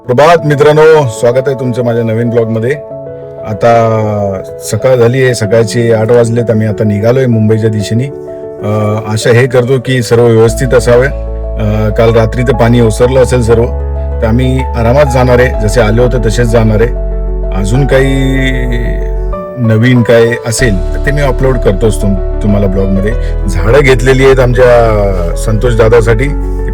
प्रभात मित्रांनो, स्वागत आहे तुमचं माझ्या नवीन ब्लॉगमध्ये. आता सकाळ झाली आहे, सकाळचे 8 वाजलेत. आम्ही आता निघालोय मुंबईच्या दिशेने. आशा हे करतो की सर्व व्यवस्थित असावे. काल रात्री तर पाणी ओसरलं असेल सर्व, तर आम्ही आरामात जाणार आहे. जसे आले होते तसेच जाणार आहे. अजून काही नवीन काय असेल तर ते मी अपलोड करतोच तुम्हाला ब्लॉगमध्ये. झाडं घेतलेली आहेत आमच्या संतोष दादासाठी.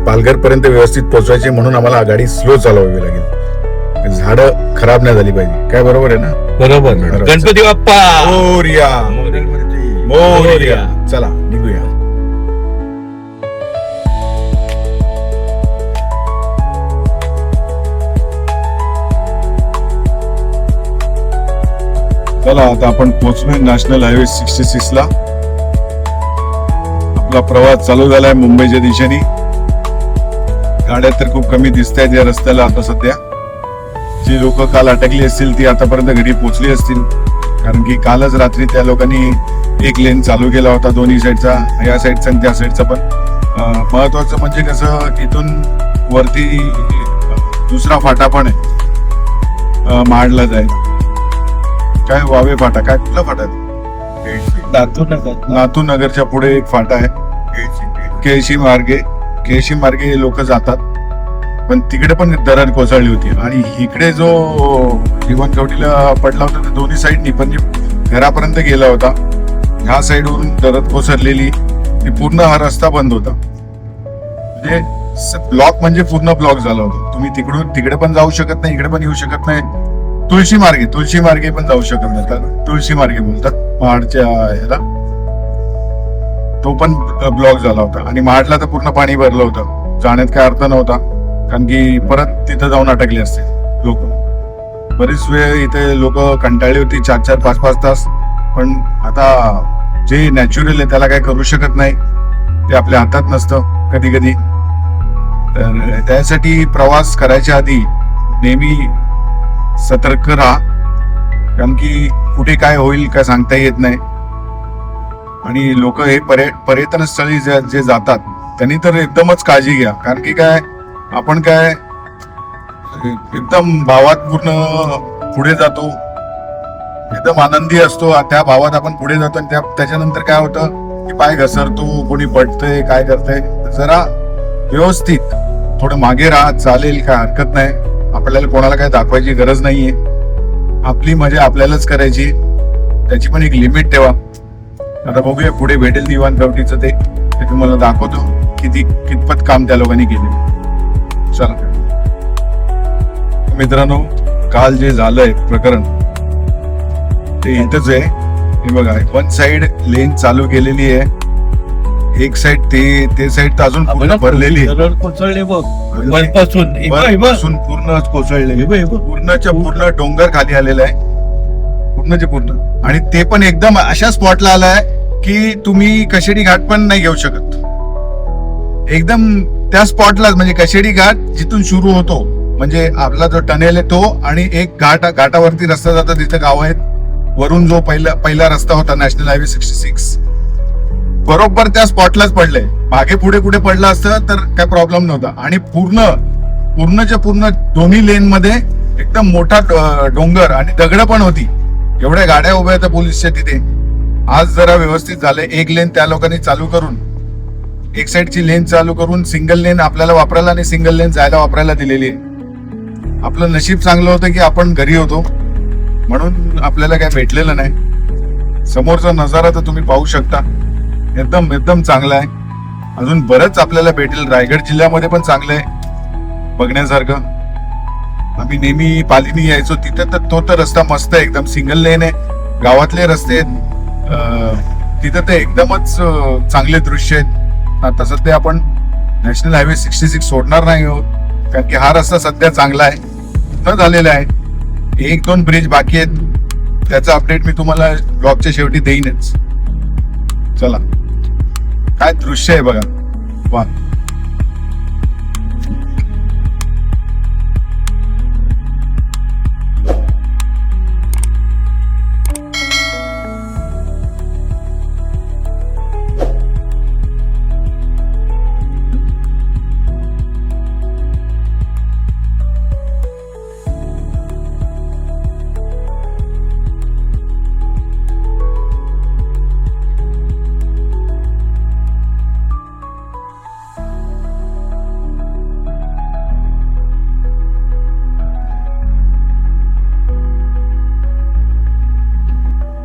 पालघर पर्यंत व्यवस्थित पोहोचवायचे, म्हणून आम्हाला गाडी स्लो चालवावी लागेल. झाडं खराब नाही झाली पाहिजे. काय बरोबर आहे ना? बरोबर. गणपती बाप्पा मोरया. मोरया. चला निघूया. चला आता आपण पोहोचलोय नॅशनल हायवे 66 ला. आपला प्रवास चालू झालाय मुंबईच्या दिशेने. गाड्या तर खूप कमी दिसत आहेत या रस्त्याला आता सध्या. जी लोक काल अटकली असतील ती आतापर्यंत घरी पोहोचली असतील, कारण की कालच रात्री त्या लोकांनी एक लेन चालू केला होता दोन्ही साईडचा, या साईडचा आणि त्या साईडचा. पण महत्वाचं म्हणजे कसं, इथून वरती दुसरा फाटा पण आहे महाडला जायला. काय वावे फाटा, काय कुठला फाटा आहे? नातू नगरच्या पुढे एक फाटा आहे. केळशी मार्गे लोक जातात, पण तिकडे पण दरड कोसळली होती. आणि इकडे जो जीवन कवटीला पडला होता तर दोन्ही साईडनी पण घरापर्यंत गेला होता. ह्या साईडवरून दरड कोसळलेली, ती पूर्ण हा रस्ता बंद होता. म्हणजे ब्लॉक म्हणजे पूर्ण ब्लॉक झाला होता. तुम्ही तिकडे पण जाऊ शकत नाही, इकडे पण येऊ शकत नाही. तुळशी मार्गे पण जाऊ शकत नाही. तुळशी मार्गे बोलतात महाडच्या ह्याला. तो पण ब्लॉक झाला होता. आणि महाडला तर पूर्ण पाणी भरलं होतं. जाण्यात काय अर्थ नव्हता, कारण की परत तिथं जाऊन अटकले असते लोक. बरीच वेळ इथे लोक कंटाळली होती, 4-4, 5-5 तास. पण आता जे नॅचरल आहे त्याला काय करू शकत नाही, ते आपल्या हातात नसतं कधी कधी. तर त्यासाठी प्रवास करायच्या आधी नेहमी सतर्क राहा, कारण की कुठे काय होईल काय सांगता येत नाही. आणि लोक हे पर्यटन स्थळी जे जातात त्यांनी तर एकदमच काळजी घ्या, कारण की काय आपण काय एकदम भावात पूर्ण पुढे जातो, एकदम आनंदी असतो. त्या भावात आपण पुढे जातो आणि त्याच्यानंतर काय होतं की पाय घसरतो, कोणी पडतंय, काय करतंय. जरा व्यवस्थित थोडं मागे राहा, चालेल, काय हरकत नाही. आपल्याला कोणाला काय दाखवायची गरज नाहीये. आपली मजा आपल्यालाच करायची, त्याची पण एक लिमिट ठेवा. आता बघूया पुढे भेटेल दिवाण कवटीचं ते तुम्हाला दाखवतो कितपत काम त्या लोकांनी केले. चला मित्रांनो, काल जे झालंय प्रकरण ते इथंच आहे. हे बघा, वन साइड लेन चालू केलेली आहे, एक साइड ते साइड तर अजून पूर्ण भरलेली आहे. पूर्णच कोसळले, पूर्णच्या पूर्ण डोंगर खाली आलेला आहे, पूर्णचे पूर्ण. आणि ते पण एकदम अशा स्पॉटला आलाय की तुम्ही कशेडी घाट पण नाही घेऊ शकत. एकदम त्या स्पॉटलाच, म्हणजे कशेडी घाट जिथून सुरू होतो, म्हणजे आपला जो टनेल आहे तो, आणि एक घाटावरती रस्ता जातो, तिथे गाव आहेत. वरून जो पहिला रस्ता होता नॅशनल हायवे 66, बरोबर त्या स्पॉटलाच पडलंय. मागे पुढे कुठे पडलं असतं तर काय प्रॉब्लेम नव्हता. आणि पूर्णच्या पूर्ण दोन्ही लेन मध्ये एकदम मोठा डोंगर आणि दगड पण होती. एवढ्या गाड्या उभ्या होत्या पोलीसच्या तिथे. आज जरा व्यवस्थित झालंय. एक लेन त्या लोकांनी चालू करून, एक साईडची लेन चालू करून सिंगल लेन आपल्याला वापरायला आणि सिंगल लेन जायला वापरायला दिलेली आहे. आपलं नशीब चांगलं होतं की आपण घरी होतो, म्हणून आपल्याला काय भेटलेलं नाही. समोरचा नजारा तर तुम्ही पाहू शकता, एकदम चांगला आहे. अजून बरंच आपल्याला भेटेल. रायगड जिल्ह्यामध्ये पण चांगलं आहे बघण्यासारखं. आम्ही नेहमी पालीनी यायचो तिथे, तर तो तर रस्ता मस्त आहे, एकदम सिंगल लेन आहे. गावातले रस्ते तिथं ते एकदमच चांगले दृश्य आहेत. आता सध्या आपण नॅशनल हायवे 66 सोडणार नाही आहोत, कारण की हा रस्ता सध्या चांगला आहे, न झालेला आहे. 1-2 ब्रिज बाकी आहेत, त्याचा अपडेट मी तुम्हाला ब्लॉगच्या शेवटी देईनच. चला, काय दृश्य आहे बघा, वा.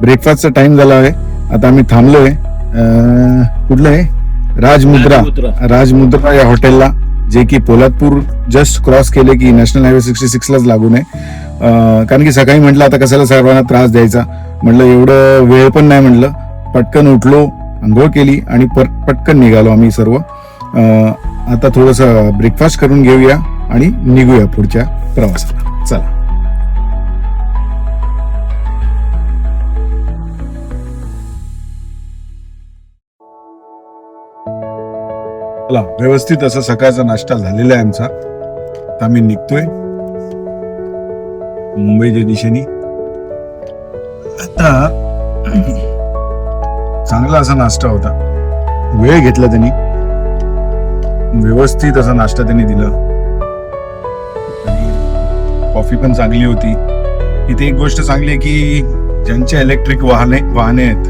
ब्रेकफास्टचा टाइम झाला आहे. आता आम्ही थांबलोय कुठलं आहे राजमुद्रा या हॉटेलला, जे की पोलादपूर जस्ट क्रॉस केले की नॅशनल हायवे 66 लाच लागून आहे. कारण की सकाळी म्हटलं आता कशाला सर्वांना त्रास द्यायचा, म्हटलं एवढं वेळ पण नाही, म्हटलं पटकन उठलो, आंघोळ केली आणि पटकन निघालो आम्ही सर्व. आता थोडस ब्रेकफास्ट करून घेऊया आणि निघूया पुढच्या प्रवासाला. चला. चला, व्यवस्थित असं सकाळचा नाश्ता झालेला आहे आमचा. आता आम्ही निघतोय मुंबईच्या दिशेने. आता चांगला असा नाश्ता होता, वेळ घेतला त्यांनी, व्यवस्थित असा नाश्ता त्यांनी दिला आणि कॉफी पण चांगली होती. इथे एक गोष्ट चांगली आहे की ज्यांच्या इलेक्ट्रिक वाहने आहेत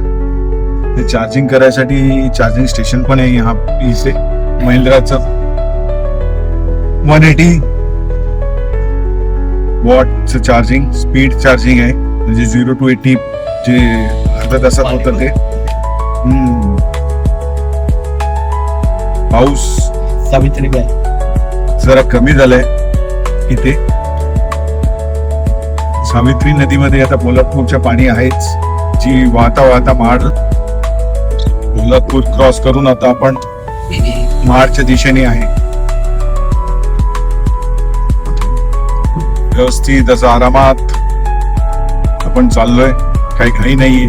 ते चार्जिंग करायसाठी चार्जिंग स्टेशन पण आहे इथे. महिंद्राचं 180 वॉटचं चार्जिंग, स्पीड चार्जिंग आहे, म्हणजे 0 to 80 जे अर्ध्या तासात होतं ते. पाऊस जरा कमी झालाय इथे. सावित्री नदीमध्ये आता पोलादपूरच्या पाणी आहेच, जी वाहता महाड पोलादपूर क्रॉस करून आता आपण महाडच्या दिशेने आहे. व्यवस्थित असं आरामात आपण चाललोय, काही घाई नाहीये.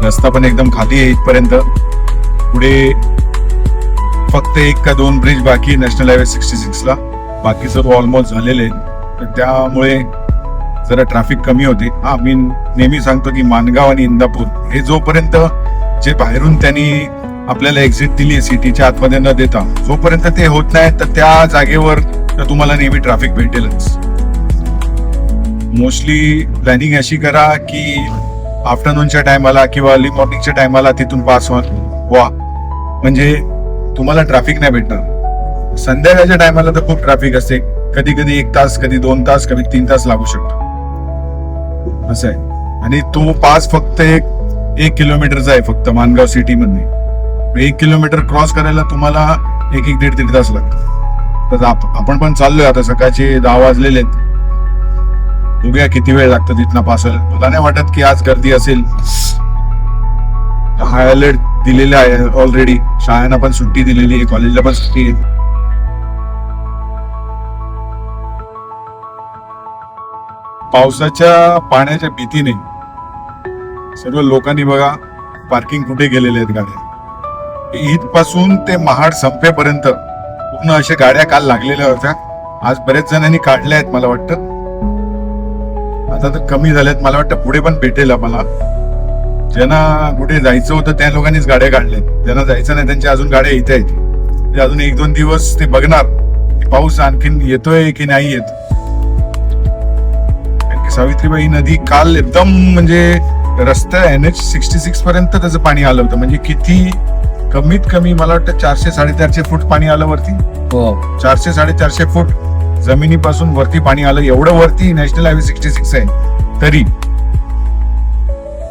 रस्ता पण एकदम खाली आहे इथपर्यंत. पुढे फक्त 1 का 2 ब्रिज बाकी नॅशनल हायवे 66 ला, बाकी सर्व ऑलमोस्ट झालेले आहेत. तर त्यामुळे जरा ट्रॅफिक कमी होते. मी नेहमी सांगतो की माणगाव आणि इंदापूर हे जोपर्यंत जे बाहेरून त्यांनी आपल्याला एक्झिट दिली सिटीच्या आतमध्ये न देता, जोपर्यंत ते होत नाही तर त्या जागेवर तुम्हाला नेहमी ट्रॅफिक भेटेलच. मोस्टली प्लॅनिंग अशी करा की आफ्टरनूनच्या टायमाला किंवा अर्ली मॉर्निंगच्या टायमाला तिथून पास व्हा, म्हणजे तुम्हाला ट्रॅफिक नाही भेटणार. संध्याकाळच्या टायमाला तर खूप ट्रॅफिक असते, कधी कधी 1 तास, कधी 2 तास, कधी 3 तास लागू शकतो असं आहे. आणि तो पास फक्त 1 किलोमीटरचा आहे फक्त माणगाव सिटी मध्ये. 1 किलोमीटर क्रॉस करायला तुम्हाला 1-1.5 तास लागतो. तर आपण पण चाललोय आता, सकाळचे 10 वाजलेले आहेत. बघूया किती वेळ लागतो तिथनं पास व्हायला. मला नाही वाटत की आज गर्दी असेल. हाय अलर्ट दिलेला आहे ऑलरेडी, शाळांना पण सुट्टी दिलेली आहे, कॉलेजला पण सुट्टी आहे. पावसाच्या पाण्याच्या भीतीने सर्व लोकांनी बघा पार्किंग कुठे गेलेले आहेत गाड्या. इथपासून ते महाड संपेपर्यंत पूर्ण अशा गाड्या काल लागलेल्या होत्या. आज बरेच जणांनी काढल्या आहेत मला वाटतं. आता तर कमी झाल्यात, मला वाटतं पुढे पण भेटेल आम्हाला. ज्यांना कुठे जायचं होतं त्या लोकांनीच गाड्या काढल्यात, ज्यांना जायचं नाही त्यांच्या अजून गाड्या इथे आहेत. ते अजून 1-2 दिवस ते बघणार की पाऊस आणखीन येतोय की नाही येत. कारण की सावित्रीबाई नदी काल एकदम म्हणजे रस्ता NH 66 पर्यंत त्याचं पाणी आलं होतं. म्हणजे किती, कमीत कमी मला वाटतं 400-450 फूट पाणी आलं वरती. 400-450 फूट जमिनीपासून वरती पाणी आलं. एवढं वरती नॅशनल हायवे 66 आहे तरी.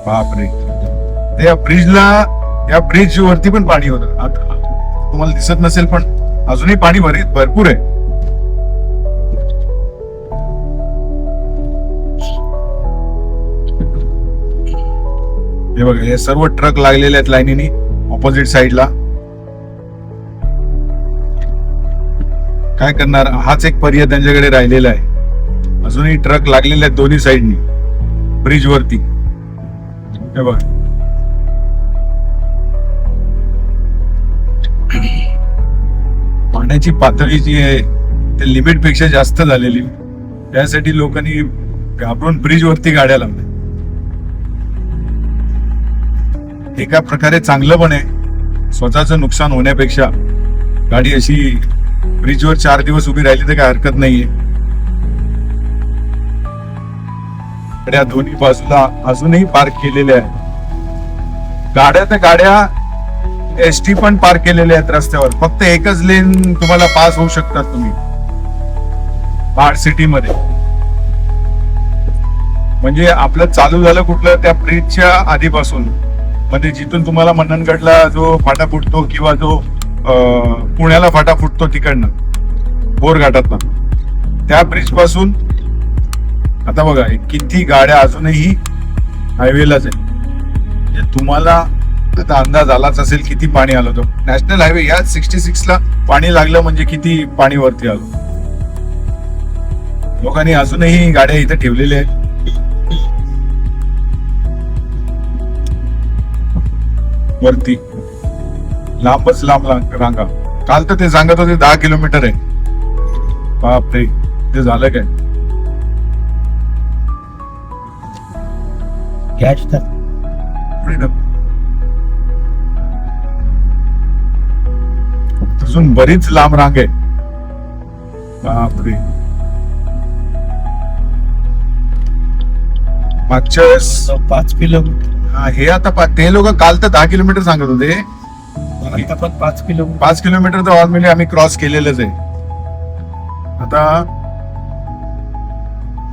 बापरे, या ब्रिज वरती पण पाणी होतं. आता तुम्हाला दिसत नसेल पण अजूनही पाणी भरपूर आहे. हे बघा, हे सर्व ट्रक लागलेले आहेत लाईनीने ऑपोजिट साइडला. काय करणार, हाच एक पर्याय त्यांच्याकडे राहिलेला आहे. अजूनही ट्रक लागलेले आहेत दोन्ही साइडनी ब्रिज वरती. हे बघ, पाण्याची पातळी जी आहे ते लिमिट पेक्षा जास्त झालेली, त्यासाठी लोकांनी घाबरून ब्रिज वरती गाड्या लावल्या. एका प्रकारे चांगलं पण आहे, स्वतःचं नुकसान होण्यापेक्षा गाडी अशी ब्रिजवर 4 दिवस उभी राहिली तर काय हरकत नाहीये. गाड्या दोन्ही बाजूला अजूनही पार्क केलेल्या आहेत. गाड्या एसटी पण पार्क केलेल्या आहेत रस्त्यावर. फक्त एकच लेन तुम्हाला पास होऊ शकतात तुम्ही महाड सिटी मध्ये. म्हणजे आपलं चालू झालं कुठलं त्या ब्रिजच्या आधीपासून, म्हणजे जिथून तुम्हाला मननगडला जो फाटा फुटतो किंवा जो पुण्याला फाटा फुटतो तिकडनं बोरघाटातनं, त्या ब्रिज पासून आता बघा किती गाड्या अजूनही हायवेलाच आहे. म्हणजे तुम्हाला आता अंदाज आलाच असेल किती पाणी आलं होतं. नॅशनल हायवे या 66 ला पाणी लागलं म्हणजे किती पाणी वरती आलं. लोकांनी अजूनही गाड्या इथे ठेवलेल्या आहेत. वरती लांबच लांब रांगा. काल तर ते सांगत होते 10 किलोमीटर आहे. बापरे, ते झालं काय? अजून बरीच लांब रांग आहे. बापरे, मागच्या वेळेस 5 किलोमीटर. हे आता ते लोक काल तर 10 किलोमीटर सांगत होते. आता पण 5 किलोमीटर. 5 किलोमीटर तर ऑलरेडी आम्ही क्रॉस केलेलंच आहे. आता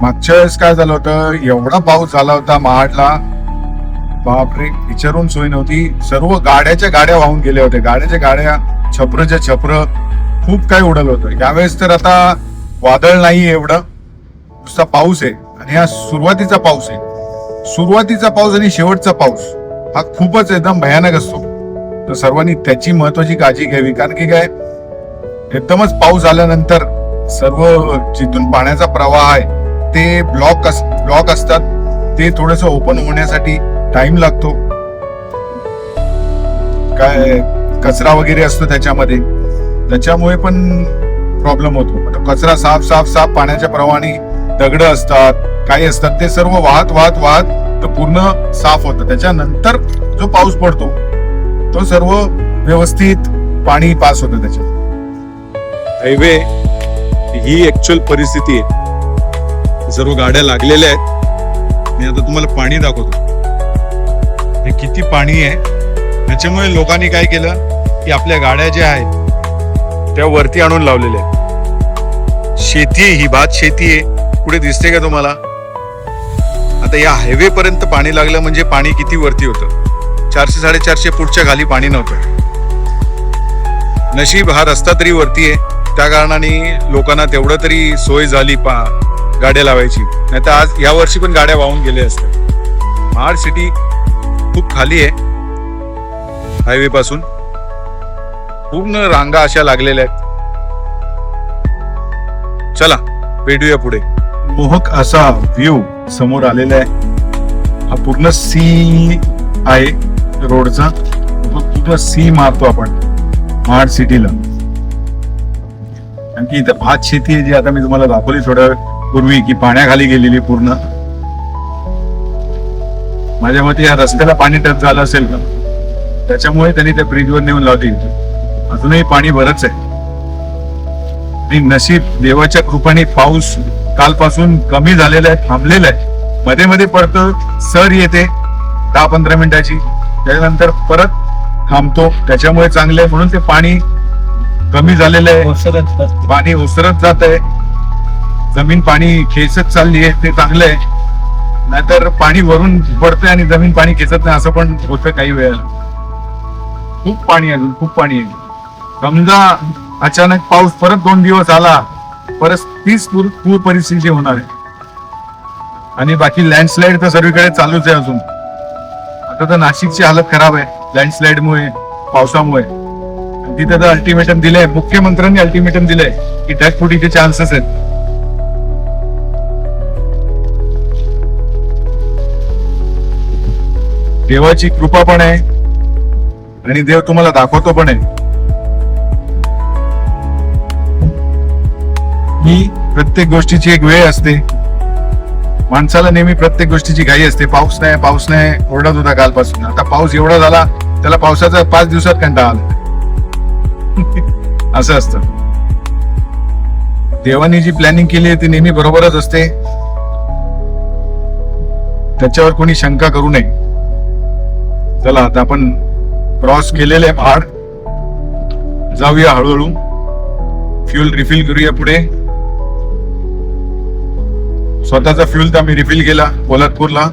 मागच्या वेळेस काय झालं होतं, एवढा पाऊस झाला होता महाडला, बापरे, विचारून सोय नव्हती. सर्व गाड्याच्या गाड्या वाहून गेल्या होत्या. गाड्याच्या गाड्या, छपरच्या छपर, खूप काही उडलं होतं. यावेळेस तर आता वादळ नाही एवढं, नुसता पाऊस आहे. आणि हा सुरुवातीचा पाऊस आहे. सुरुवातीचा पाऊस आणि शेवटचा पाऊस हा खूपच एकदम भयानक असतो. तर सर्वांनी त्याची महत्वाची काळजी घ्यावी. कारण की काय, एकदमच पाऊस आल्यानंतर सर्व जिथून पाण्याचा प्रवाह आहे ते ब्लॉक असतात. ते थोडस ओपन होण्यासाठी टाइम लागतो. काय कचरा वगैरे असतो त्याच्यामध्ये, त्याच्यामुळे पण प्रॉब्लेम होतो. कचरा साफ पाण्याच्या प्रवाहाने, दगड असतात, काही असतात, ते सर्व वाहत तर पूर्ण साफ होतं. त्याच्यानंतर जो पाऊस पडतो तो सर्व व्यवस्थित पाणी पास होतं त्याच्यात. हायवे ही ऍक्च्युअल परिस्थिती आहे. सर्व गाड्या लागलेल्या आहेत. मी आता तुम्हाला पाणी दाखवतो, हे किती पाणी आहे. त्याच्यामुळे लोकांनी काय केलं की आपल्या गाड्या ज्या आहेत त्या वरती आणून लावलेल्या आहेत. शेती आहे ही, भात शेती आहे. पुढे दिसते का तुम्हाला? आता या हायवे पर्यंत पाणी लागलं म्हणजे पाणी किती वरती होतं. 400-450 फूटच्या खाली पाणी नव्हतं. नशीब हा रस्ता तरी वरती आहे, त्या कारणाने लोकांना तेवढं तरी सोय झाली गाड्या लावायची. नाही तर आज या वर्षी पण गाड्या वाहून गेल्या असत्या. महाड सिटी खूप खाली आहे. हायवे पासून पूर्ण रांगा अशा लागलेल्या आहेत. चला भेटूया पुढे. मोहक असा व्ह्यू समोर आलेला आहे. हा पूर्ण सी आहे रोडचा. पूर्ण सी मारतो आपण महाड सिटीला. आणखी इथं भात शेती आहे जी आता मी तुम्हाला दाखवली थोड्या पूर्वी, की पाण्याखाली गेलेली पूर्ण. माझ्या मते या रस्त्याला पाणी टच झालं असेल का, त्याच्यामुळे त्यांनी त्या ब्रिजवर नेऊन लावली. अजूनही पाणी बरंच आहे. आणि नशीब देवाच्या कृपाने पाऊस कालपासून कमी झालेला आहे, थांबलेला आहे. मध्ये मध्ये पडतं, सर येते 10-15 मिनिटाची, त्याच्यानंतर परत थांबतो. त्याच्यामुळे चांगलं आहे, म्हणून ते पाणी कमी झालेलं आहे. पाणी ओसरत जात आहे, जमीन पाणी खेचत चालली आहे, ते चांगलं आहे. नाहीतर पाणी वरून पडतंय आणि जमीन पाणी खेचत नाही, असं पण होतं काही वेळेला. खूप पाणी आहे, खूप पाणी आहे. समजा अचानक पाऊस परत 2 दिवस आला, परत तीच पूर परिस्थिती होणार आहे. आणि बाकी लँडस्लाइड तर सर्वीकडे चालूच आहे अजून. आता तर नाशिकची हालत खराब आहे लँडस्लाइडमुळे, पावसामुळे. तिथे तर अल्टिमेटम दिलंय, मुख्यमंत्र्यांनी अल्टिमेटम दिलंय की ढगफुटीचे चान्सेस आहेत. देवाची कृपा पण आहे आणि देव तुम्हाला दाखवतो पण आहे. ही प्रत्येक गोष्टीची एक वेळ असते. माणसाला नेहमी प्रत्येक गोष्टीची घाई असते. पाऊस नाही ओरडत होता कालपासून. आता पाऊस एवढा झाला, त्याला पावसाचा 5 दिवसात कंटाळा आला. असं असतं. देवानी जी प्लॅनिंग केली आहे ती नेहमी बरोबरच असते, त्याच्यावर कोणी शंका करू नये. चला आता आपण क्रॉस केलेले आहे महाड. जाऊया हळूहळू, फ्युल रिफिल करूया पुढे. स्वतःचा फ्युल तर आम्ही रिफिल केला. पोलादपूरला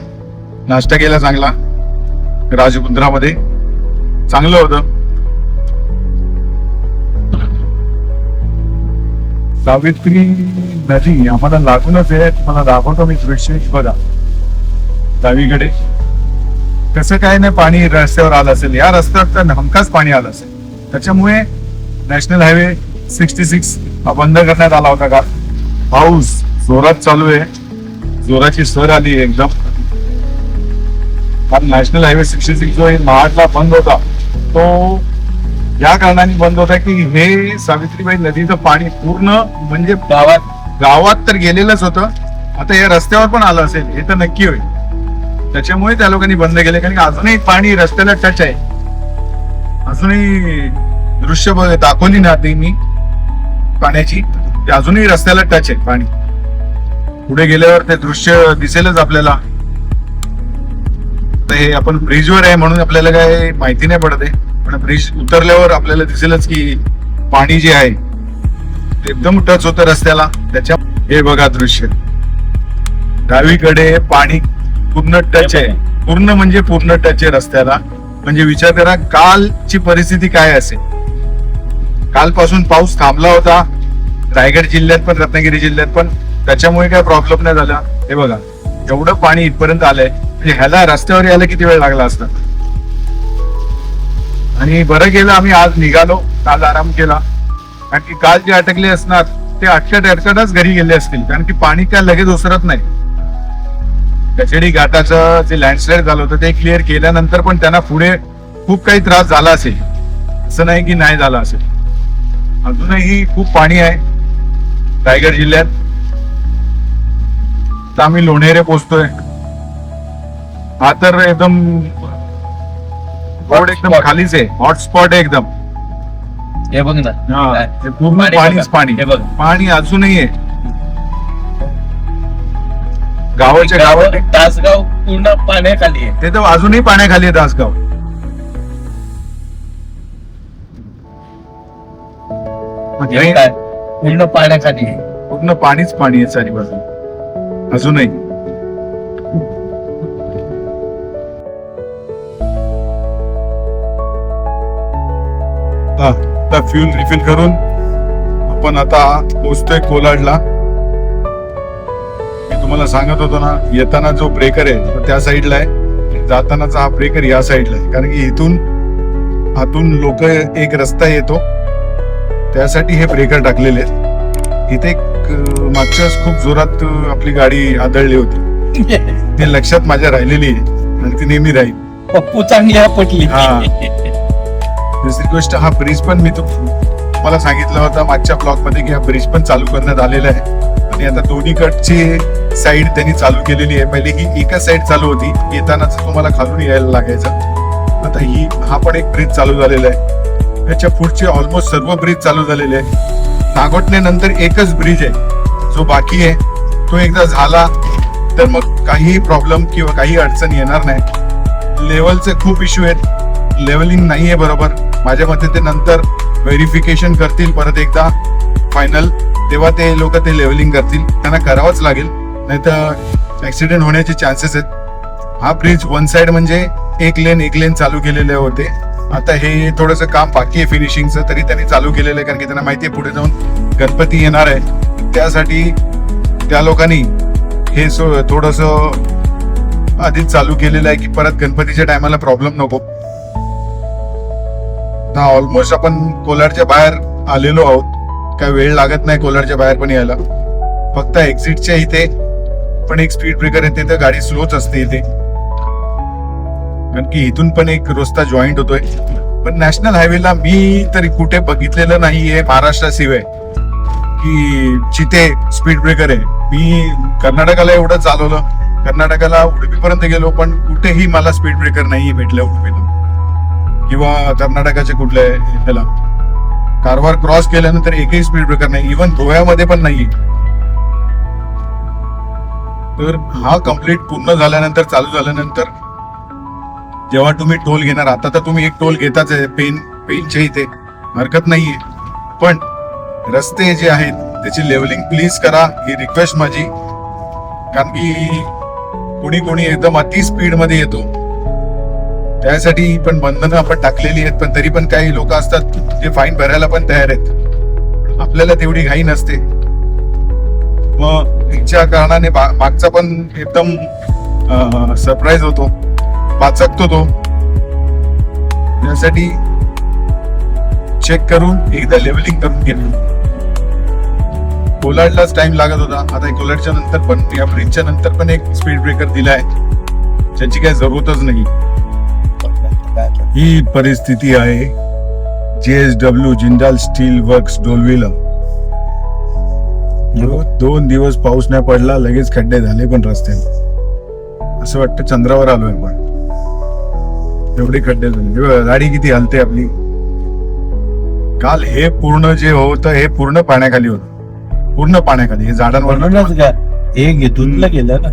नाश्ता केला चांगला, राजमुद्रामध्ये चांगलं होतं. सावित्री नदी आम्हाला लागूनच आहे. तुम्हाला दाखवतो मी दृश्य. बघा डावीकडे कसं काय नाही पाणी रस्त्यावर आलं असेल. या रस्त्यावर तर हमखास पाणी आलं असेल. त्याच्यामुळे नॅशनल हायवे 66 हा बंद करण्यात आला होता. का पाऊस जोरात चालू आहे, जोराची सर आली आहे एकदम. कारण नॅशनल हायवे 66 जो महाडला बंद होता तो या कारणाने बंद होता की हे सावित्रीबाई नदीचं पाणी पूर्ण म्हणजे गावात तर गेलेलंच होतं. आता या रस्त्यावर पण आलं असेल हे तर नक्की होईल. त्याच्यामुळे त्या लोकांनी बंद केले. कारण अजूनही पाणी रस्त्याला टच आहे. अजूनही दृश्य दाखवली ना ती मी पाण्याची, ते अजूनही रस्त्याला टच आहे पाणी. पुढे गेल्यावर ते दृश्य दिसेलच आपल्याला. तर हे आपण ब्रिजवर आहे म्हणून आपल्याला काय माहिती नाही पडत आहे, पण ब्रिज उतरल्यावर आपल्याला दिसेलच की पाणी जे आहे ते एकदम टच होतं रस्त्याला. त्याच्या हे बघा दृश्य, डावीकडे पाणी पूर्ण टच आहे. पूर्ण म्हणजे पूर्ण टच आहे रस्त्याला. म्हणजे विचार करा कालची परिस्थिती काय असेल. कालपासून पाऊस थांबला होता रायगड जिल्ह्यात पण, रत्नागिरी जिल्ह्यात पण. त्याच्यामुळे काय प्रॉब्लेम नाही झाला. हे बघा एवढं पाणी इथपर्यंत आलंय. म्हणजे ह्याला रस्त्यावर यायला किती वेळ लागला असता. आणि बरं केलं आम्ही आज निघालो, काल आराम केला. कारण की काल जे अटकले असणार ते अटकतच घरी गेले असतील. कारण की पाणी काय लगेच ओसरत नाही. कचेडी घाटाचं जे लँडस्लाइड झालं होतं ते क्लिअर केल्यानंतर पण त्यांना पुढे खूप काही त्रास झाला असेल, असं नाही की नाही झाला असेल. अजूनही खूप पाणी आहे रायगड जिल्ह्यात. तर आम्ही लोणेरे पोहोचतोय. हा तर एकदम रोड एकदम खालीच आहे, हॉटस्पॉट आहे एकदम. हे बघ ना, हा, ते पूर्ण पाणीच पाणी. हे बघ पाणी अजूनही आहे गावाच्या गावात. तासगाव पूर्ण पाण्याखाली आहे. ते तर अजूनही पाण्याखाली आहे तासगाव. हे काय पूर्ण पाण्याखाली आहे. पूर्ण पाणीच पाणी आहे चारी बाजू अजूनही. आता फ्यूल रिफिल करून आपण आता पोहोचतोय कोलाडला. मी तुम्हाला सांगत होतो ना, येताना जो ब्रेकर आहे तो त्या साईडला आहे, जातानाचा हा ब्रेकर या साईडला आहे. कारण की आतून लोक एक रस्ता येतो त्यासाठी हे ब्रेकर टाकलेले आहेत. इथे मागच्या वेळेस खूप जोरात आपली गाडी आदळली होती. ते लक्षात माझ्या राहिलेली आहे आणि ती नेहमी राहील. पप्पू चांगली पटली. हा, दुसरी गोष्ट हा ब्रिज पण मी तुम्हाला सांगितलं होतं मागच्या ब्लॉग मध्ये की हा ब्रिज पण चालू करण्यात आलेला आहे. आणि आता दोन्हीकडची साईड त्यांनी चालू केलेली आहे. पहिले ही एकच साईड चालू होती, येतानाच तुम्हाला खालून यायला लागायचं. आता हा पण एक ब्रिज चालू झालेला आहे. त्याच्या पुढचे ऑलमोस्ट सर्व ब्रिज चालू झालेले आहे. नागोठणे नंतर एकच ब्रिज आहे जो बाकी आहे. तो एकदा झाला तर मग काही प्रॉब्लेम किंवा काही अडचण येणार नाही. लेवलचे खूप इश्यू आहेत, लेवलिंग नाहीये बरोबर. माझ्या मते ते नंतर व्हेरिफिकेशन करतील परत एकदा फायनल, तेव्हा ते लोक ते लेवलिंग करतील. त्यांना करावंच लागेल, नाही तर ऍक्सिडेंट होण्याचे चान्सेस आहेत. हा ब्रिज वन साइड म्हणजे एक लेन चालू केलेले होते. आता हे थोडंसं काम बाकी आहे फिनिशिंगचं, तरी त्यांनी चालू केलेलं आहे. कारण की त्यांना माहिती आहे पुढे जाऊन गणपती येणार आहे. त्यासाठी त्या लोकांनी हे थोडंसं आधीच चालू केलेलं आहे की परत गणपतीच्या टायमाला प्रॉब्लेम नको. ऑलमोस्ट आपण कोलाडच्या बाहेर आलेलो आहोत. काय वेळ लागत नाही कोलाडच्या बाहेर पण यायला. फक्त एक्झिटच्या इथे पण एक स्पीड ब्रेकर आहे, तिथे गाडी स्लोच असते इथे. कारण की इथून पण एक रस्ता जॉईंट होतोय. पण नॅशनल हायवेला मी तरी कुठे बघितलेलं नाहीये महाराष्ट्राशिवाय की जिथे स्पीड ब्रेकर आहे. मी कर्नाटकाला एवढं चालवलं, कर्नाटकाला उडुपीपर्यंत गेलो, पण कुठेही मला स्पीड ब्रेकर नाही भेटलं उडुपीला किंवा कर्नाटकाच्या कुठल्या ह्याला. कारवार क्रॉस केल्यानंतर एकही स्पीड ब्रेकर नाही, इव्हन गोव्यामध्ये पण नाही. तर हा कम्प्लीट पूर्ण झाल्यानंतर, चालू झाल्यानंतर जेव्हा तुम्ही टोल घेणार, आता तर तुम्ही एक टोल घेताच आहे पेनच्या इथे, हरकत नाहीये. पण रस्ते जे आहेत त्याची लेवलिंग प्लीज करा, ही रिक्वेस्ट माझी. कारण की कोणी एकदम अति स्पीड मध्ये येतो, त्यासाठी पण बंधनं आपण टाकलेली आहेत. पण तरी पण काही लोक असतात जे फाईन भरायला पण तयार आहेत. आपल्याला तेवढी घाई नसते, मग इच्छा कारणाने मागचा पण एकदम सरप्राईज होतो, वाचकतो तो. त्यासाठी चेक करून एकदा लेवलिंग करून घेतलं. कोलाडलाच टाइम लागत होता. आता कोलाडच्या नंतर पण या ब्रिजच्या नंतर पण एक स्पीड ब्रेकर दिलाय, ज्याची काही जरूरतच नाही. ही परिस्थिती आहे JSW जिंदाल स्टील वर्क्स डोलविलम. 2 दिवस पाऊस नाही पडला, लगेच खड्डे झाले पण रस्त्याने. असं वाटतं चंद्रावर आलोय आपण, एवढे खड्डे झाले. गाडी किती हलते आपली. काल हे पूर्ण जे होतं हे पूर्ण पाण्याखाली होतं, पूर्ण पाण्याखाली. हे झाडांवर म्हणूनच का हे घेतून गेलं ना,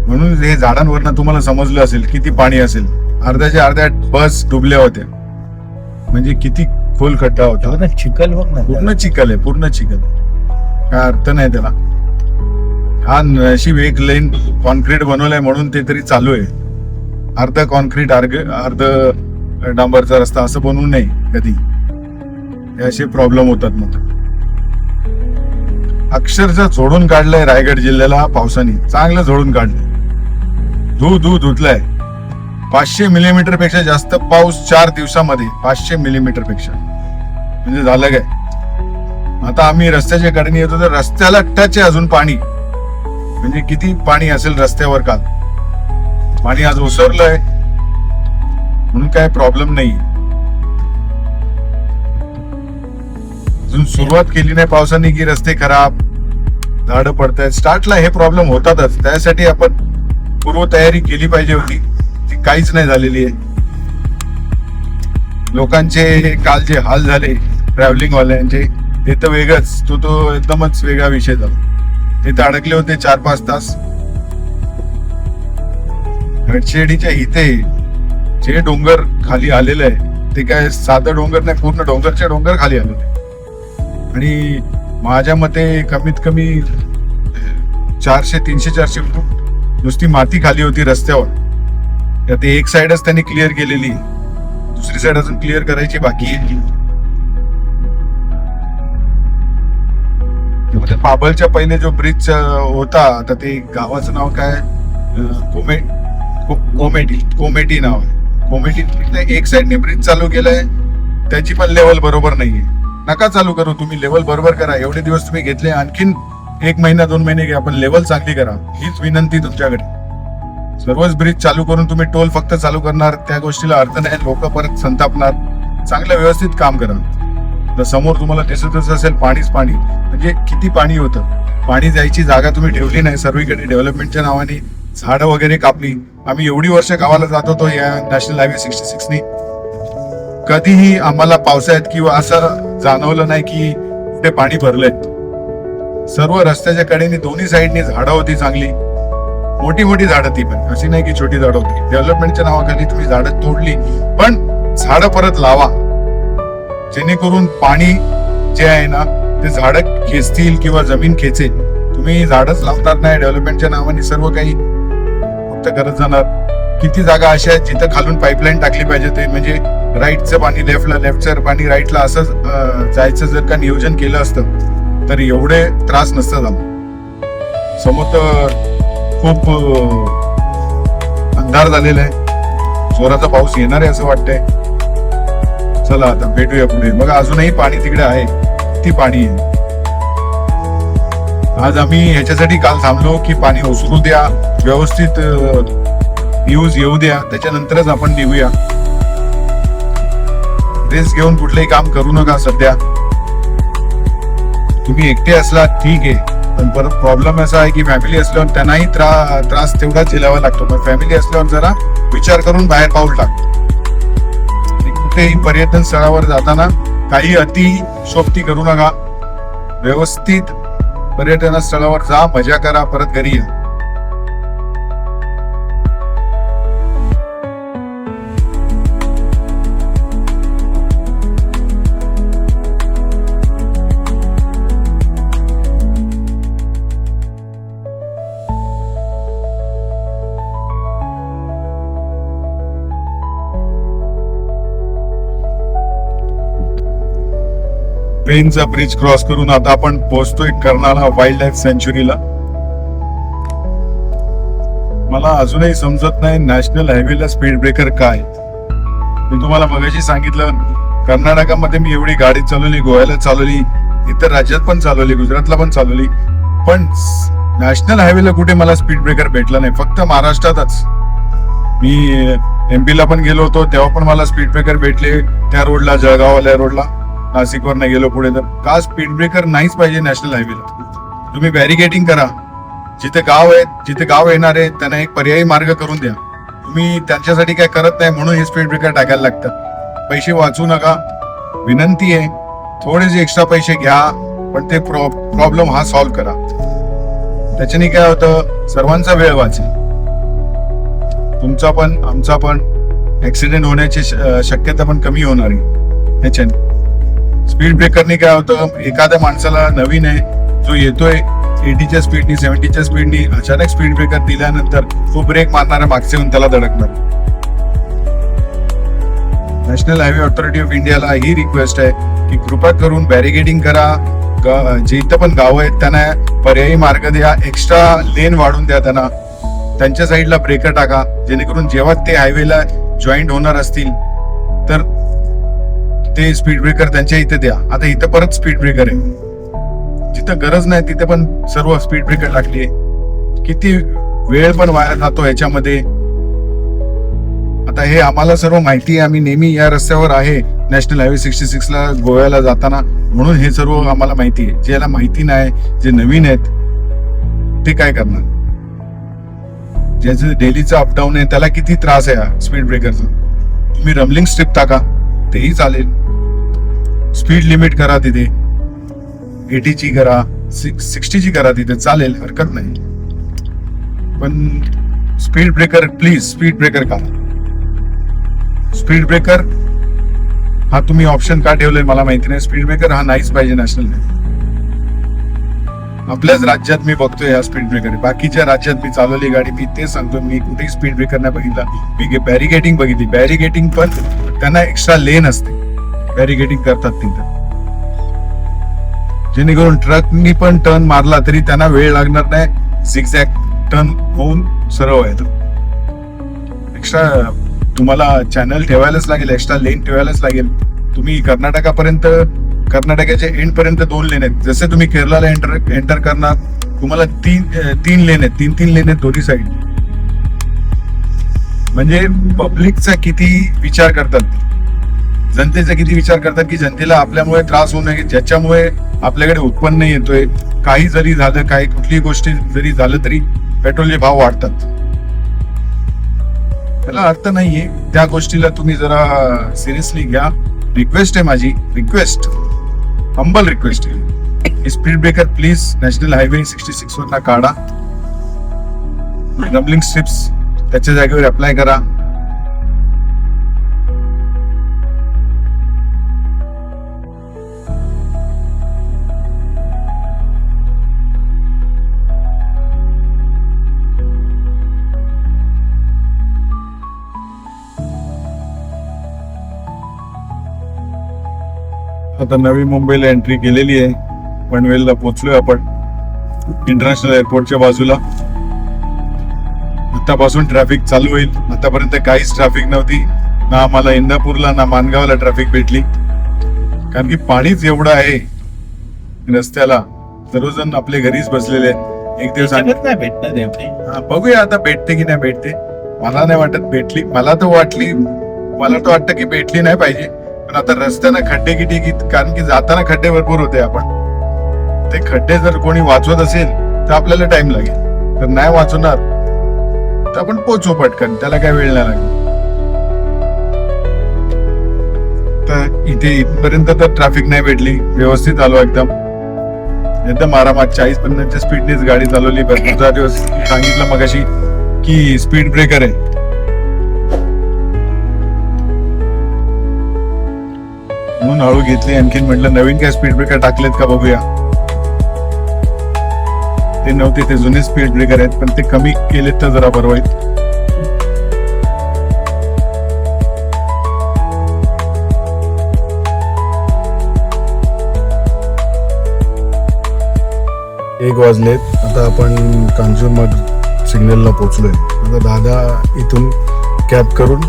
म्हणून हे झाडांवरनं तुम्हाला समजलं असेल किती पाणी असेल. अर्ध्याच्या अर्ध्या बस डुबल्या होत्या, म्हणजे किती खोल खड्डा होता. चिखल बघ ना, पूर्ण चिखल आहे, पूर्ण चिखल. काय अर्थ नाही त्याला. हा नशीब एक लेन कॉन्क्रीट बनवलाय म्हणून ते तरी चालू आहे. अर्ध कॉन्क्रीट अर्ध डांबरचा रस्ता असं बनवू नये कधी, हे असे प्रॉब्लेम होतात. मग अक्षरशः झोडून काढलंय रायगड जिल्ह्याला पावसाने, चांगलं झोडून काढलंय. धुतलाय. 500 मिलीमीटर पेक्षा जास्त पाऊस 4 दिवसामध्ये, 500 मिलीमीटर पेक्षा म्हणजे झालं काय. आता आम्ही रस्त्याच्या कडेने येतो तर रस्त्याला टच आहे अजून पाणी, म्हणजे किती पाणी असेल रस्त्यावर. काल पाणी आज ओसरलंय म्हणून काय प्रॉब्लेम नाही. अजून सुरुवात केली नाही पावसाने की रस्ते खराब, झाडं पडतायत. स्टार्टला हे प्रॉब्लेम होतातच, त्यासाठी आपण पूर्व तयारी केली पाहिजे होती, ती काहीच नाही झालेली आहे. लोकांचे काल जे हाल झाले ट्रॅव्हलिंग वाल्यांचे, ते तर वेगळंच, तो एकदमच वेगळा विषय झाला. ते तर अडकले होते 4-5 तास. गडचिरोलीच्या इथे जे डोंगर खाली आलेलं आहे ते काय साधं डोंगर नाही, पूर्ण डोंगरचे डोंगर खाली आलेले. आणि माझ्या मते कमीत कमी 300-400 फूट नुसती माती खाली होती रस्त्यावर. त्यात एक साइडच त्यांनी क्लिअर केलेली, दुसरी साइड अजून क्लिअर करायची बाकी आहे. पाबलच्या पहिले जो ब्रिज होता, आता ते गावाचं नाव काय, कोमेटी नाव आहे. कोमेटी एक साइडने ब्रिज चालू केलाय, त्याची पण लेवल बरोबर नाहीये. नका चालू करू, तुम्ही लेवल बरोबर करा. एवढे दिवस तुम्ही घेतले, आणखीन 1 महिना 2 महिने घ्या, पण लेवल चांगली करा. हीच विनंती तुमच्याकडे. सर्वच ब्रिज चालू करून तुम्ही टोल फक्त चालू करणार, त्या गोष्टीला अर्थ नाही. लोक परत संतापणार. चांगलं व्यवस्थित काम करा. तर समोर तुम्हाला दिसतच असेल पाणीच पाणी, म्हणजे किती पाणी होतं. पाणी जायची जागा तुम्ही ठेवली नाही. सर्वीकडे डेव्हलपमेंटच्या नावाने झाडं वगैरे कापली. आम्ही एवढी वर्ष गावाला जात होतो या नॅशनल हायवे 66 नी, कधीही आम्हाला पावसाळ्यात किंवा असं जाणवलं नाही की कुठे पाणी भरलंय. सर्व रस्त्याच्या कडेने दोन्ही साईडनी झाडं होती, चांगली मोठी मोठी झाडं. ती पण अशी नाही की छोटी झाडं होती. डेव्हलपमेंटच्या नावाखाली तुम्ही झाडं तोडली, पण झाडं परत लावा, जेणेकरून पाणी जे आहे ना ते झाडं खेचतील किंवा जमीन खेचेल. तुम्ही झाडच लावणार नाही डेव्हलपमेंटच्या नावाने, सर्व काही फक्त करत जाणार. किती जागा अशा आहेत जिथं खालून पाईपलाईन टाकली पाहिजे, ते म्हणजे राईटचं पाणी लेफ्टला, लेफ्टचं पाणी राईटला, असं जायचं जर का नियोजन केलं असतं तर एवढे त्रास नसतं झाला. समोर तर खूप अंधार झालेला आहे, जोराचा पाऊस येणार आहे असं वाटतंय. चला आता भेटूया पुढे. बघा अजूनही पाणी तिकडे आहे, किती पाणी आहे. आज आम्ही ह्याच्यासाठी काल थांबलो की पाणी ओसरू द्या, व्यवस्थित न्यूज येऊ द्या, त्याच्यानंतरच आपण निघूया. रेस घेऊन कुठलंही काम करू नका सध्या. तुम्ही एकटे असला ठीक आहे, पण परत प्रॉब्लेम असा आहे की फॅमिली असल्यावर त्यांनाही त्रास तेवढाच झेलावा लागतो. पण फॅमिली असल्यावर जरा विचार करून बाहेर पाऊल टाक. कुठेही पर्यटन स्थळावर जाताना काही अतिशोक्ती करू नका. व्यवस्थित पर्यटन स्थळावर जा, मजा करा, परत घरी या. पेनचा ब्रिज क्रॉस करून आता आपण पोहोचतोय कर्नाळा वाईल्ड लाईफ सँच्युरीला. मला अजूनही समजत नाही नॅशनल हायवेला स्पीड ब्रेकर काय. मी तुम्हाला मगाशी सांगितलं कर्नाटकामध्ये मी एवढी गाडी चालवली, गोव्याला चालवली, इतर राज्यात पण चालवली, गुजरातला पण चालवली, पण नॅशनल हायवेला कुठे मला स्पीड ब्रेकर भेटला नाही. फक्त महाराष्ट्रातच. मी MP ला पण गेलो होतो तेव्हा पण मला स्पीड ब्रेकर भेटले, त्या रोडला, जळगाववाल्या रोडला, नाशिकवर नाही गेलो पुढे. तर का स्पीड ब्रेकर नाहीच पाहिजे नॅशनल हायवेला? तुम्ही बॅरिकेडिंग करा. जिथे गाव आहे, जिथे गाव येणार आहे त्यांना एक पर्यायी मार्ग करून द्या. तुम्ही त्यांच्यासाठी काय करत नाही म्हणून हे स्पीड ब्रेकर टाकायला लागतात. पैसे वाचू नका, विनंती आहे. थोडेसे एक्स्ट्रा पैसे घ्या, पण ते प्रॉब्लेम हा सॉल्व्ह करा. त्याच्याने काय होतं, सर्वांचा वेळ वाचेल, तुमचा पण आमचा पण. ऍक्सिडेंट होण्याची शक्यता पण कमी होणार आहे ह्याच्याने. स्पीड ब्रेकरने काय होतं, एखाद्या माणसाला नवीन आहे, जो येतोय 80च्या स्पीडनी, 70च्या स्पीडनी, अचानक स्पीड ब्रेकर दिल्यानंतर तो ब्रेक मारणारा मागचे येऊन त्याला धडकणार. नॅशनल हायवे ऑथॉरिटी ऑफ इंडियाला ही रिक्वेस्ट आहे की कृपा करून बॅरिकेडिंग करा. जे इथं पण गाव आहेत त्यांना पर्यायी मार्ग द्या, एक्स्ट्रा लेन वाढून द्या त्यांना, त्यांच्या साईडला ब्रेकर टाका, जेणेकरून जेव्हा ते हायवेला जॉईंट होणार असतील तर ते स्पीड ब्रेकर त्यांच्या इथे द्या. आता इथं परत स्पीड ब्रेकर आहे, जिथं गरज नाही तिथे पण सर्व स्पीड ब्रेकर टाकली. किती वेळ पण वाया जातो याच्यामध्ये. आता हे आम्हाला सर्व माहिती आहे, आम्ही नेहमी या रस्त्यावर आहे नॅशनल हायवे 66 ला गोव्याला जाताना, म्हणून हे सर्व आम्हाला माहिती आहे. ज्याला माहिती नाही, जे नवीन आहेत ते काय करणार? ज्याचं डेलीचा अपडाऊन आहे त्याला किती त्रास आहे स्पीड ब्रेकरचा. तुम्ही रमलिंग स्ट्रिप टाका तेही चालेल, स्पीड लिमिट करा तिथे, 80ची करा, 60ची करा, तिथे चालेल, हरकत नाही. पण speed breaker, please speed breaker का? स्पीड ब्रेकर हा तुम्ही ऑप्शन का ठेवलाय मला माहिती नाही. स्पीड ब्रेकर हा नाहीच पाहिजे नॅशनल. आपल्याच राज्यात मी बघतोय हा स्पीड ब्रेकर. बाकीच्या राज्यात मी चालवली गाडी, मी ते सांगतो, मी कुठेही स्पीड ब्रेकर नाही बघितला. मी बॅरिकेडिंग बघितली, बॅरिकेडिंग पण त्यांना एक्स्ट्रा लेन असते, बॅरिकेडिंग करतात तिथं, जेणेकरून ट्रकनी पण टर्न मारला तरी त्यांना वेळ लागणार नाही, झिगझॅग टर्न होऊन सरळ येतो. एक्स्ट्रा तुम्हाला चॅनल ठेवायलाच लागेल, एक्स्ट्रा लेन ठेवायलाच लागेल. तुम्ही कर्नाटकापर्यंत, कर्नाटकाच्या एंड पर्यंत 2 लेन आहेत. जसे तुम्ही केरळला एंटर करणार, तुम्हाला तीन लेन आहेत, 3 लेन आहेत दोन्ही साईड. म्हणजे पब्लिकचा किती विचार करतात, जनतेचा किती विचार करतात की जनतेला आपल्यामुळे त्रास होऊ नये, ज्याच्यामुळे आपल्याकडे उत्पन्न येतोय. काही जरी झालं, काही कुठलीही गोष्टी जरी झालं तरी पेट्रोलचे भाव वाढतात. त्याला अर्थ नाहीये. त्या गोष्टीला तुम्ही जरा सिरियसली घ्या. रिक्वेस्ट आहे माझी, रिक्वेस्ट, हंबल रिक्वेस्ट आहे. Speed breaker please national highway 66 Verna काढा. रमलिंग स्ट्रिप्स त्याच्या जागेवर अप्लाय करा. आता नवी मुंबईला एंट्री केलेली आहे. पनवेलला पोहोचलोय आपण, इंटरनॅशनल एअरपोर्टच्या बाजूला. आतापासून ट्रॅफिक चालू होईल. आतापर्यंत काहीच ट्रॅफिक नव्हती, ना आम्हाला इंदापूरला ना मानगावला ट्रॅफिक भेटली, कारण की पाणीच एवढं आहे रस्त्याला. सर्वजण आपले घरीच बसलेले आहेत. एक दिवस नाही भेटणार. बघूया आता भेटते की नाही भेटते. मला नाही वाटत भेटली. मला तर वाटतं की भेटली नाही पाहिजे. पण आता रस्त्यानं खड्डे किती, कारण की जाताना खड्डे भरपूर होते. आपण ते खड्डे जर कोणी वाचवत असेल तर आपल्याला टाइम लागेल, तर नाही वाचवणार तर आपण पोचू पटकन, त्याला काय वेळ नाही लागेल. तर इथे इथपर्यंत तर ट्रॅफिक नाही भेटली, व्यवस्थित आलो एकदम आरामात. 40-50च्या स्पीडनेच गाडी चालवली. भरपूर दिवस सांगितलं मगाशी की स्पीड ब्रेकर आहे, म्हणून हळू घेतली. आणखीन म्हटलं नवीन काय स्पीड ब्रेकर टाकलेत का बघूया. ते नव्हते, ते जुने स्पीड ब्रेकर आहेत, पण ते कमी केलेत तर जरा बरं होईल. 1 वाजलेत. आता आपण कांजूरमार्ग सिग्नलला पोहोचलोय. आता दादा इथून कॅब करून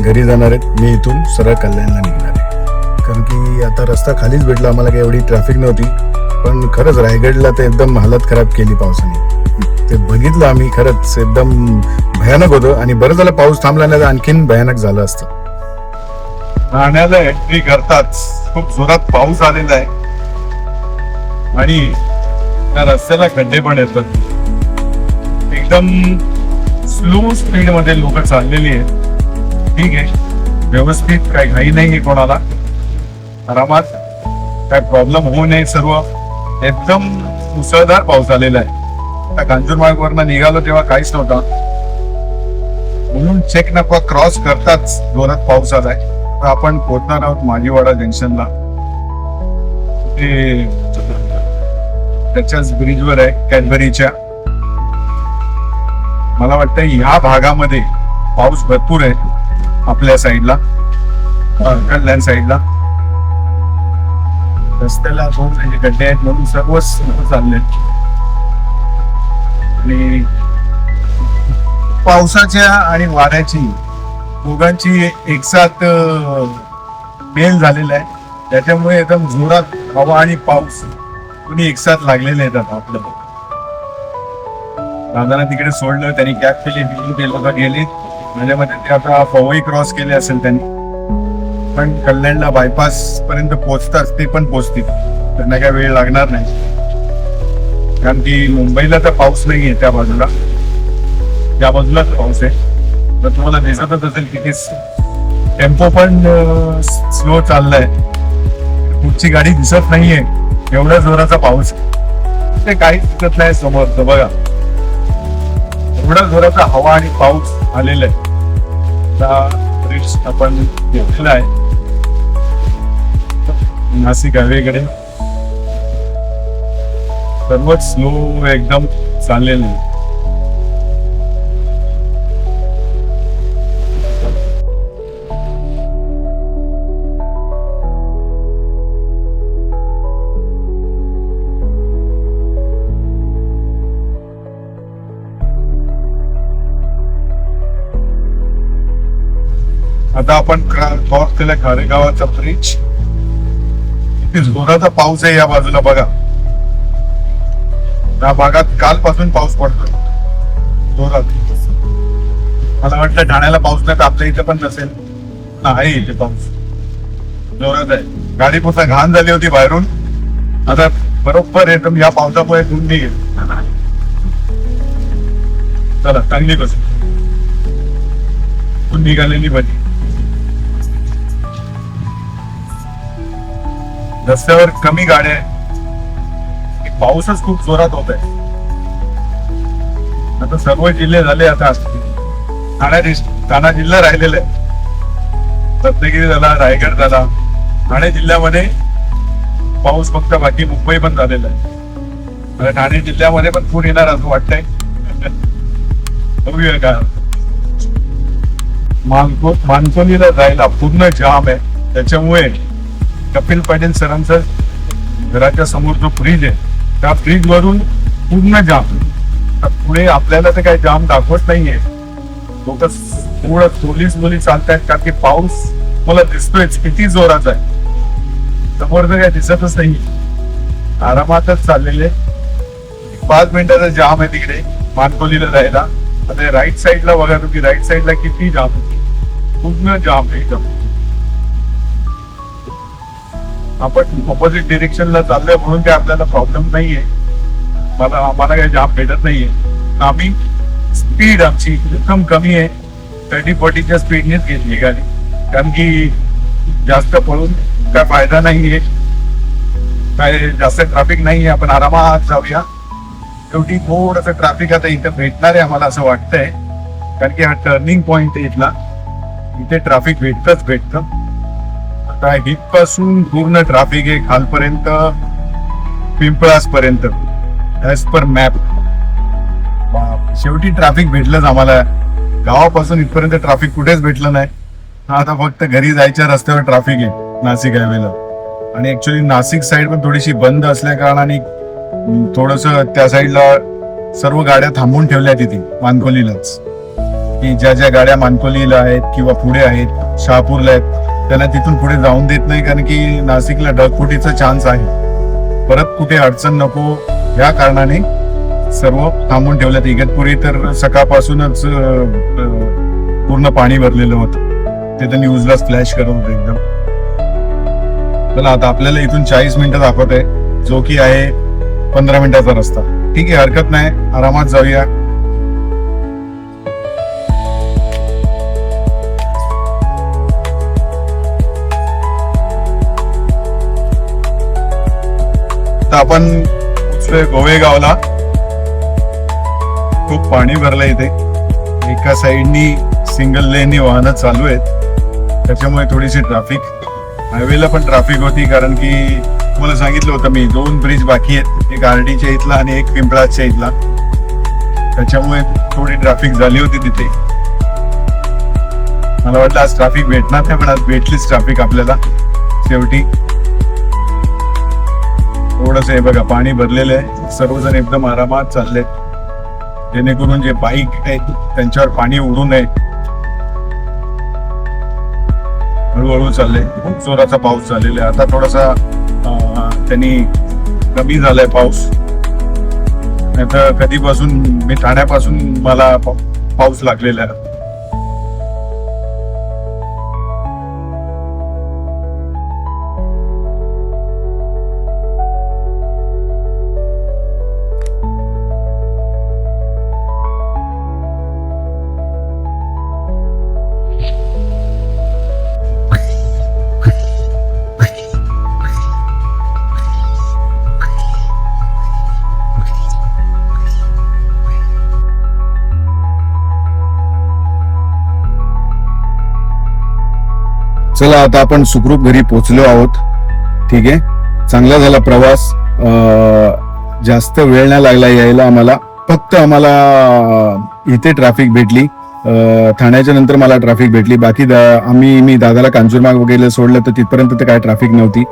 घरी जाणार आहेत. मी इथून सरळ कल्याणला निघणार आहे, कारण की आता रस्ता खालीच भेटला आम्हाला. काही एवढी ट्रॅफिक नव्हती, पण खरंच रायगडला तर एकदम हालत खराब केली पावसाने. ते बघितलं आम्ही, खरंच एकदम भयानक होतं. आणि बरं झालं पाऊस थांबला नाही तर आणखीन भयानक झालं असतं. ठाण्याला एंट्री करताच खूप जोरात पाऊस आलेला आहे आणि त्या रस्त्याला खड्डे पण येतात. एकदम स्लो स्पीड मध्ये लोक चाललेली आहेत. ठीक आहे, व्यवस्थित काही घाई नाहीये कोणाला, आरामात, काय प्रॉब्लेम होऊ नये. सर्व एकदम मुसळधार पाऊस आलेला आहे. त्या कांजूरमार्गवरनं निघालो तेव्हा काहीच नव्हता, म्हणून चेक नाका क्रॉस करताच जोरात पाऊस आलाय. तर आपण पोहोचणार आहोत माजीवाडा जंक्शनला. ते त्याच्याच ब्रिजवर आहे कॅडबरीच्या. मला वाटतं ह्या भागामध्ये पाऊस भरपूर आहे आपल्या साईडला, कल्याण साईडला. रस्त्याला दोन गड्डे आहेत म्हणून सर्वच चालले. आणि पावसाच्या आणि वाऱ्याची दोघांची एकसाथ मेल झालेला आहे. त्याच्यामुळे एकदम जोरात हवा आणि पाऊस दोन्ही एकसाथ लागलेले आहेत. आपलं दादाला तिकडे सोडलं, त्यांनी कॅब केली, ते लोक गेले. माझ्यामध्ये ते आता पवई क्रॉस केले असेल त्यांनी, पण कल्याणला बायपास पर्यंत पोहोचताच ते पण पोहोचतील. त्यांना काय वेळ लागणार नाही, कारण की मुंबईला तर पाऊस नाहीये. त्या बाजूलाच पाऊस आहे. तर तुम्हाला दिसतच असेल की टेम्पो पण स्लो चाललाय. पुढची गाडी दिसत नाहीये, एवढ्या जोराचा पाऊस. ते काहीच दिसत नाही समोर. तर बघा, एवढा जोराचा हवा आणि पाऊस आलेला आहे. ब्रिज आपण घेतलेला आहे नाशिक हायवेकडे. सर्वच स्लो एकदम चाललेलं आहे. आता आपण क्रॉस केलं खारेगावाचा ब्रिज. इथे जोराचा पाऊस आहे या बाजूला बघा. त्या भागात कालपासून पाऊस पडतोय जोरात. मला वाटलं ठाण्याला पाऊस नाही तर आपल्या इथे पण नसेल. आहे इथे पाऊस जोरात आहे. गाडी पुन्हा घाण झाली होती बाहेरून, आता बरोबर एकदम या पावसामुळे धुवून निघेल. चला, चांगली गोष्ट निघालेली बरी. रस्त्यावर कमी गाड्या आहेत, पाऊसच खूप जोरात होत आहे. आता सर्व जिल्हे झाले. आता ठाणा जिल्हा राहिलेला आहे, रत्नागिरी झाला, रायगड झाला. ठाणे जिल्ह्यामध्ये पाऊस फक्त, बाकी मुंबई पण झालेला आहे. ठाणे जिल्ह्यामध्ये पण पूर येणार असं वाटतंय. बघूया का. मानकोलीला जायला पूर्ण जाम आहे. त्याच्यामुळे कपिल पाटील सरांचं घराच्या समोर जो ब्रिज आहे त्या ब्रिज वरून पूर्ण जाम. पुढे आपल्याला तर काही जाम दाखवत नाहीये. लोक थोडं स्लोली चालतायत, कारण की पाऊस मला दिसतोय किती जोरात आहे. समोर तर काही दिसतच नाही, आरामातच चाललेले. 5 मिनिटाचा जाम आहे तिकडे मानकोलीला जायला. आता राईट साईडला बघा तुम्ही, राईट साईडला किती जाम, पूर्ण जाम आहे एकदम. आपण ऑपोजिट डिरेक्शनला चाललोय म्हणून काय आपल्याला प्रॉब्लेम नाहीये. आम्हाला काही जाम भेटत नाहीये. आम्ही स्पीड आमची एकदम कमी आहे, 30-40च्या स्पीडनेच घेतली गाडी, कारण की जास्त पळून काय फायदा नाहीये. काय जास्त ट्रॅफिक नाहीये, आपण आरामात जाऊया. शेवटी थोडंसं ट्रॅफिक आता इथं भेटणार आहे आम्हाला असं वाटतंय, कारण की हा टर्निंग पॉइंट आहे इथला. इथे ट्रॅफिक भेटतं. आता इथपासून पूर्ण ट्रॅफिक आहे खालपर्यंत, पिंपळास पर्यंत ऍज पर मॅप. शेवटी ट्रॅफिक भेटलंच आम्हाला. गावापासून इथपर्यंत ट्रॅफिक कुठेच भेटलं नाही. आता फक्त घरी जायच्या रस्त्यावर ट्रॅफिक आहे नाशिक हायवेला. आणि ऍक्च्युली नाशिक साईड पण थोडीशी बंद असल्या कारणाने थोडस त्या साईडला सर्व गाड्या थांबवून ठेवल्या तिथे मानकोलीलाच, की ज्या ज्या गाड्या मानकोलीला आहेत किंवा पुढे आहेत शहापूरला आहेत त्यांना तिथून पुढे जाऊन देत नाही, कारण की नाशिकला ढगफुटीचा चान्स आहे, परत कुठे अडचण नको या कारणाने सर्व थांबून ठेवल्यात. इगतपुरी तर सकाळपासूनच पूर्ण पाणी भरलेलं होतं, ते तर न्यूजला फ्लॅश करत होतं एकदम. चला आता आपल्याला इथून 40 मिनिटं दाखवत आहे, जो की आहे 15 मिनिटाचा रस्ता. ठीक आहे, हरकत नाही, आरामात जाऊया. तर आपण पोहोचलोय गोवेगावला. खूप पाणी भरलंय इथे, एका साईडनी सिंगल लेननी वाहनं चालू आहेत, त्याच्यामुळे थोडीशी ट्रॅफिक, हायवेला पण ट्रॅफिक होती, कारण की तुम्हाला सांगितलं होतं मी 2 ब्रिज बाकी आहेत, एक आरडीच्या इथला आणि एक पिंपळाच्या इथला, त्याच्यामुळे थोडी ट्रॅफिक झाली होती तिथे. मला वाटलं आज ट्रॅफिक भेटणार नाही, पण आज भेटलीच ट्रॅफिक आपल्याला शेवटी. थोडस हे बघा पाणी भरलेलं आहे, सर्वजण एकदम आरामात चाललेत, जेणेकरून जे बाईक आहेत त्यांच्यावर पाणी उडू नये. हळूहळू चाललंय, खूप जोराचा पाऊस झालेला आहे. आता थोडासा त्यांनी कमी झालाय पाऊस, नाही तर कधीपासून मी ठाण्यापासून मला पाऊस लागलेला आहे. चला आता आपण सुखरूप घरी पोहोचलो आहोत. ठीक आहे, चांगला झाला प्रवास, जास्त वेळ नाही लागला यायला आम्हाला. फक्त आम्हाला इथे ट्रॅफिक भेटली, ठाण्याच्या नंतर मला ट्रॅफिक भेटली. बाकी मी दादाला कांजूरमार्ग वगैरे सोडलं तर तिथपर्यंत तर काय ट्रॅफिक नव्हती.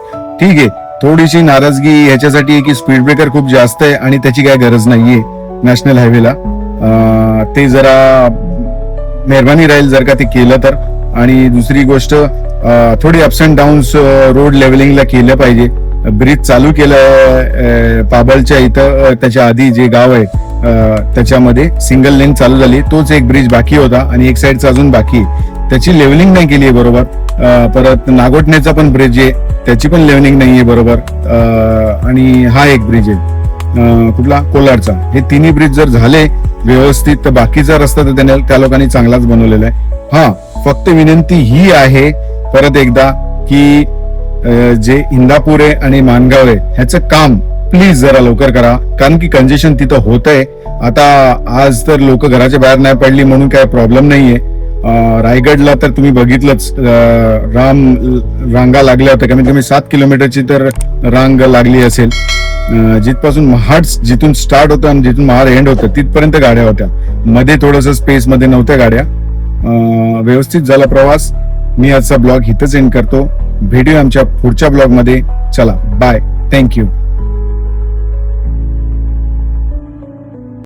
ठीक आहे, थोडीशी नाराजगी ह्याच्यासाठी आहे की स्पीड ब्रेकर खूप जास्त आहे आणि त्याची काय गरज नाहीये नॅशनल हायवेला. ते जरा मेहरबानी राहील जर का ते केलं तर. आणि दुसरी गोष्ट, थोडी अप्स अँड डाऊन्स रोड लेवलिंगला केलं पाहिजे. ब्रिज चालू केलं पाबळच्या इथं, त्याच्या आधी जे गाव आहे त्याच्यामध्ये सिंगल लेन चालू झाली, तोच एक ब्रिज बाकी होता आणि एक साईडचा अजून बाकी आहे, त्याची लेवलिंग नाही केली आहे बरोबर. परत नागोठण्याचा पण ब्रिज आहे, त्याची पण लेवलिंग नाहीये बरोबर. आणि हा एक ब्रिज आहे कुठला, कोलारचा. हे तिन्ही ब्रिज जर झाले व्यवस्थित तर बाकीचा रस्ता तर त्या लोकांनी चांगलाच बनवलेला आहे. हा, फक्त विनंती ही आहे परत एकदा की जे इंदापूर आहे आणि माणगाव आहे ह्याचं काम प्लीज जरा लवकर करा, कारण की कंजेशन तिथं होत आहे. आता आज तर लोक घराच्या बाहेर नाही पडली म्हणून काय प्रॉब्लेम नाहीये. रायगडला तर तुम्ही बघितलंच, रांगा लागल्या होत्या, कमीत कमी 7 किलोमीटरची तर रांग लागली असेल. जिथपासून महाड जिथून स्टार्ट होतं आणि जिथून महाड एंड होतं तिथपर्यंत गाड्या होत्या, मध्ये थोडस स्पेस मध्ये नव्हत्या गाड्या. व्यवस्थित झाला प्रवास. मी आजचा ब्लॉग इथंच एंड करतो. भेटूया आमच्या पुढच्या ब्लॉग मध्ये. चला बाय, थँक्यू.